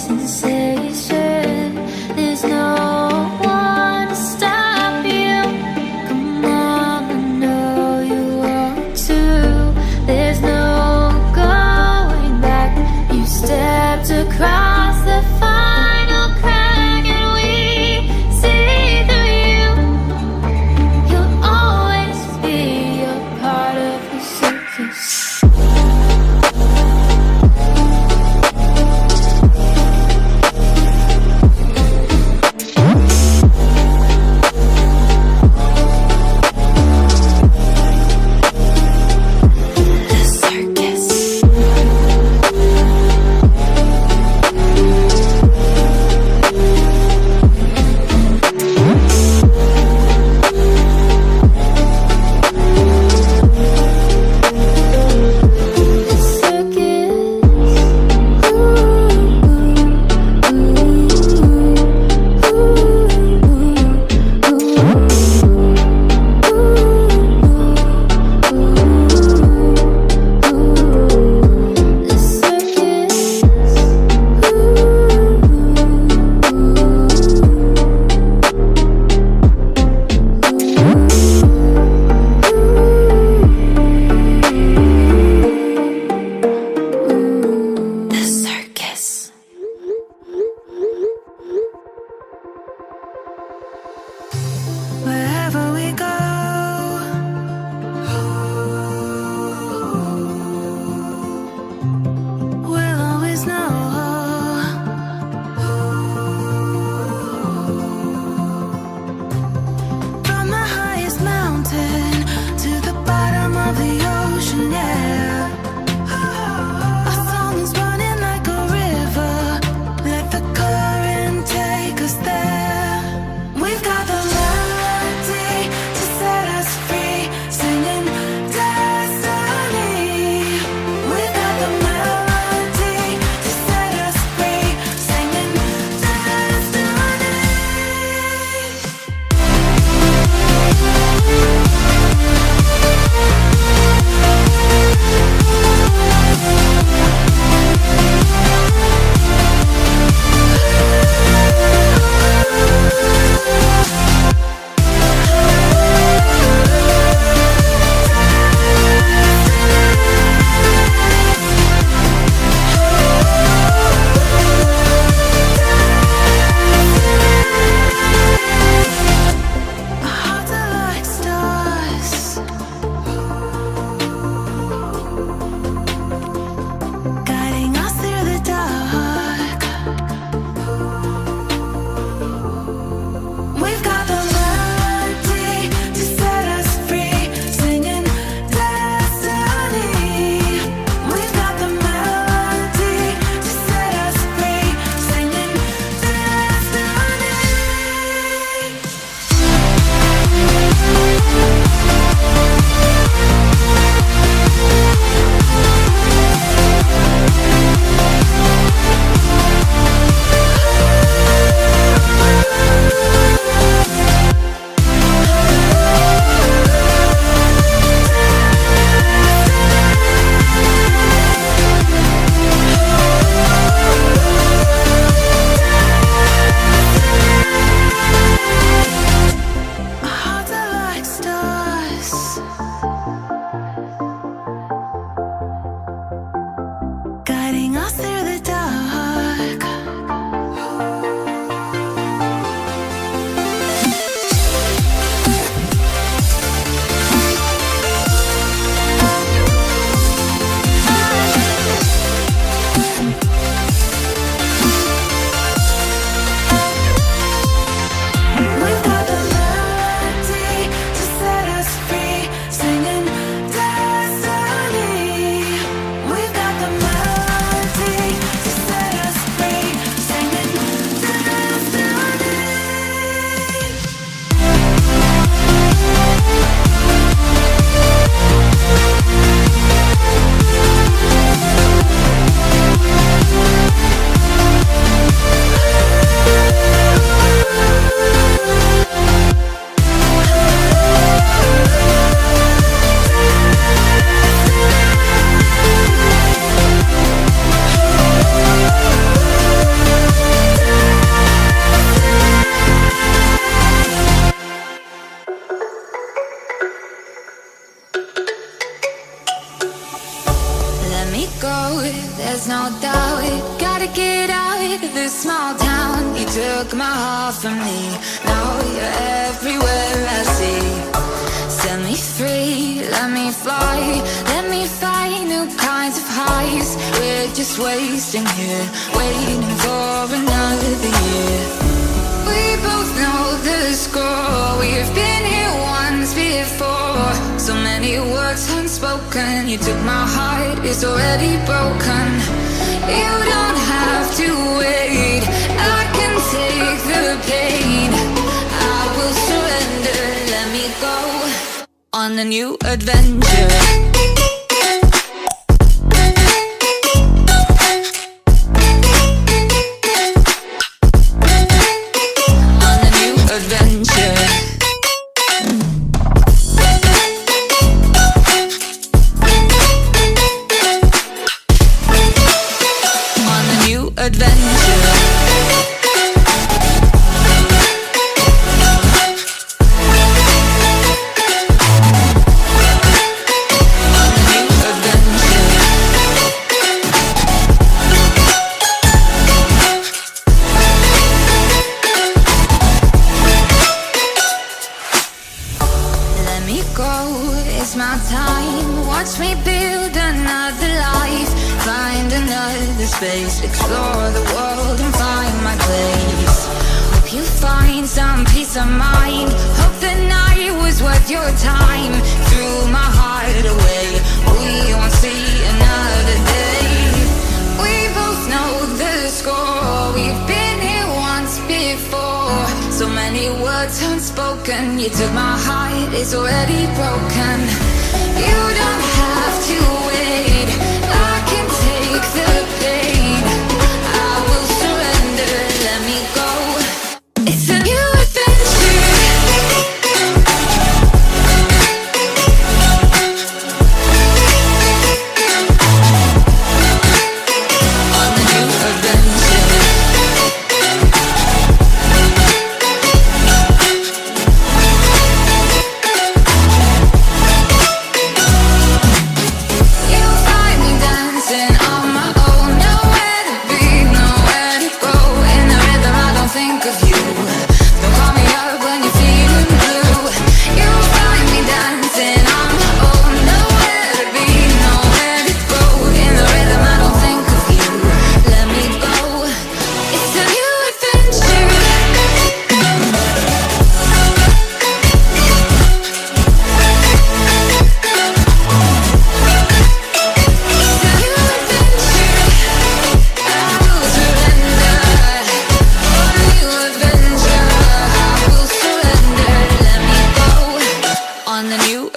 sensation. There's no one to stop you. Come on, I know you want to. There's no going back. You stepped across the final crack and we see through you. You'll always be a part of the circus. small town, you took my heart from me. Now you're everywhere I see. Set me free, let me fly, let me find new kinds of highs. We're just wasting here, waiting for another year. We both know the score, we've been here once before. So many words unspoken, you took my heart, it's already broken. You don't have to wait, I can take the pain. I will surrender, let me go on a new adventure. It's my time, watch me build another life. Find another space, explore the world and find my place. Hope you find some peace of mind, hope the night was worth your time. Threw my heart away, we won't see another day. We both know the score, we've been here once before. So many words unspoken, you took my heart, it's already broken. You don't have to wait, I can take the pain. I will surrender, let me go. It's a new adventure. On a new adventure.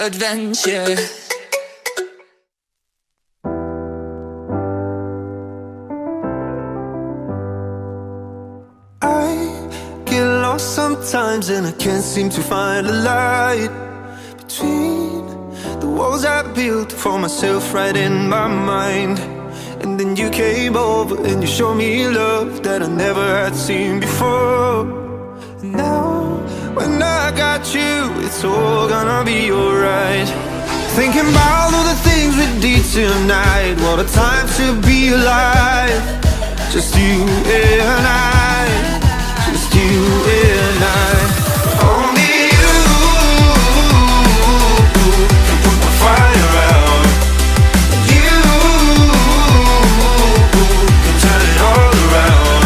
Adventure. I get lost sometimes and I can't seem to find a light between the walls I built for myself right in my mind. And then you came over and you showed me love that I never had seen before. And now when I got you, it's all gonna be alright. Thinking about all the things we did tonight, what a time to be alive. Just you and I, just you and I. Only you can put the fire out. You can turn it all around.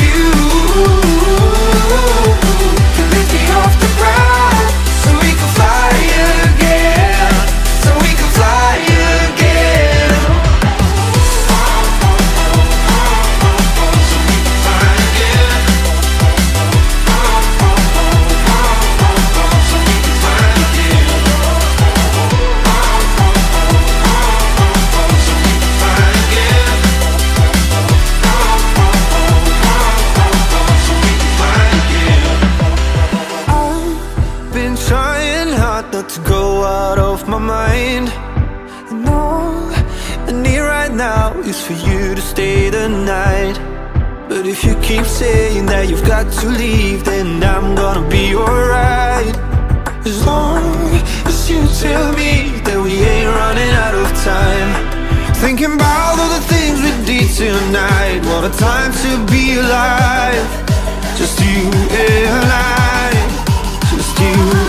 You can lift me off the ground, so we can fly again, so we can fly again. To go out of my mind, and all I need right now is for you to stay the night. But if you keep saying that you've got to leave, then I'm gonna be alright. As long as you tell me that we ain't running out of time. Thinking about all the things we did tonight. What a time to be alive. Just you and I, just you